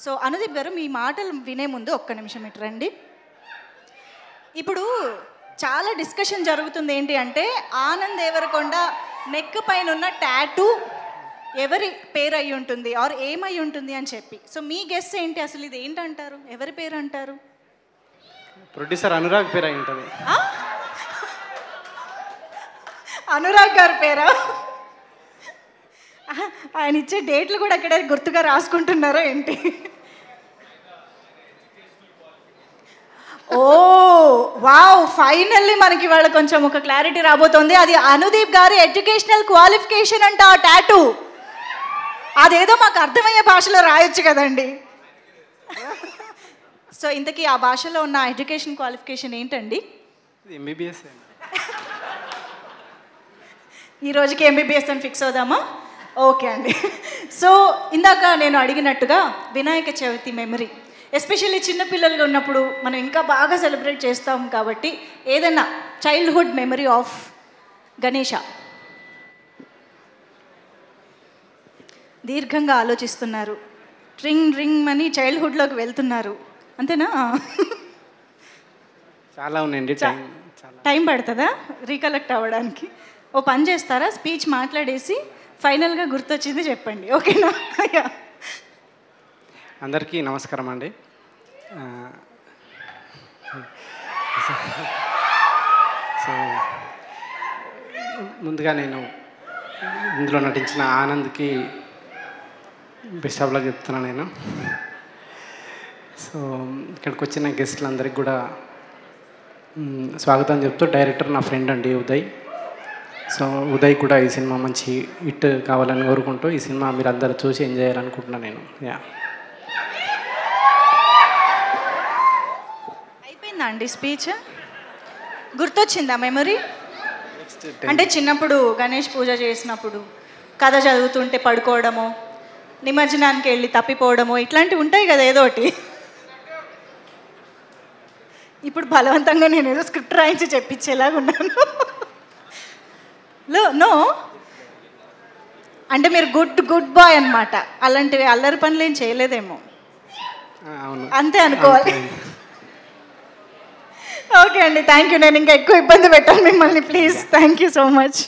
So Anudeep గారు, మీ మాటలు వినే ముందు ఒక్క నిమిషం ఇటు రండి. ఇప్పుడు చాలా డిస్కషన్ జరుగుతుంది. ఏంటి అంటే ఆనంద్ దేవరకొండ నెక్ పైన ఉన్న టాటూ ఎవరి పేరు అయి ఉంటుంది ఆర్ ఏమై ఉంటుంది అని చెప్పి. సో మీ గెస్ ఏంటి, అసలు ఇది ఏంటంటారు? ఎవరి పేరు అంటారు? ప్రొడ్యూసర్ అనురాగ్ పేరు అయి ఉంటుంది. అనురాగ్ గారి పేరా? ఆయన ఇచ్చే డేట్లు కూడా అక్కడ గుర్తుగా రాసుకుంటున్నారో ఏంటి? ఓ వావ్, ఫైనల్లీ మనకి వాళ్ళ కొంచెం ఒక క్లారిటీ రాబోతోంది. అది అనుదీప్ గారి ఎడ్యుకేషనల్ క్వాలిఫికేషన్ అంట ఆ టాటూ. అదేదో మాకు అర్థమయ్యే భాషలో రాయొచ్చు కదండి. సో ఇంతకీ ఆ భాషలో ఉన్న ఎడ్యుకేషన్ క్వాలిఫికేషన్ ఏంటండి? ఎంబీబీఎస్. ఈ రోజుకి ఎంబీబీఎస్ అని ఫిక్స్ అవుదామా? ఓకే అండి. సో ఇందాక నేను అడిగినట్టుగా వినాయక చవితి మెమరీ, ఎస్పెషల్లీ చిన్నపిల్లలుగా ఉన్నప్పుడు మనం ఇంకా బాగా సెలబ్రేట్ చేస్తాం కాబట్టి ఏదైనా చైల్డ్హుడ్ మెమరీ ఆఫ్ గణేష. దీర్ఘంగా ఆలోచిస్తున్నారు, రింగ్ రింగ్ అని చైల్డ్హుడ్లోకి వెళ్తున్నారు, అంతేనా? చాలా ఉన్నాయండి. టైం పడుతుందా రీకలెక్ట్ అవ్వడానికి? ఓ పని చేస్తారా, స్పీచ్ మాట్లాడేసి ఫైనల్గా గుర్తొచ్చింది చెప్పండి, ఓకేనా? అందరికీ నమస్కారం అండి. సో ముందుగా నేను ఇందులో నటించిన ఆనంద్కి బెస్ట్ ఆఫ్ లక్ చెప్తున్నాను నేను. సో ఇక్కడికి వచ్చిన గెస్ట్లందరికీ కూడా స్వాగతం చెప్తూ, డైరెక్టర్ నా ఫ్రెండ్ అండి ఉదయ్. సో ఉదయ్ కూడా ఈ సినిమా మంచి హిట్ కావాలని కోరుకుంటూ ఈ సినిమా మీరు అందరూ చూసి ఎంజాయ్ చేయాలనుకుంటున్నాను నేను. యా, అయిపోయిందా అండి స్పీచ్? గుర్తొచ్చిందా మెమరీ? అంటే చిన్నప్పుడు గణేష్ పూజ చేసినప్పుడు కథ చదువుతుంటే పడుకోవడము, నిమజ్జనానికి వెళ్ళి తప్పిపోవడము, ఇట్లాంటివి ఉంటాయి కదా ఏదోటి. ఇప్పుడు బలవంతంగా నేను ఏదో స్క్రిప్ట్ రాయించి చెప్పించేలాగా ఉన్నాను. నో అంటే మీరు గుడ్ బాయ్ అనమాట. అలాంటివి అల్లరి పనులు ఏం చేయలేదేమో, అంతే అనుకోవాలి. ఓకే అండి, థ్యాంక్ యూ. నేను ఇంకా ఎక్కువ ఇబ్బంది పెట్టాను మిమ్మల్ని, please. Thank you so much.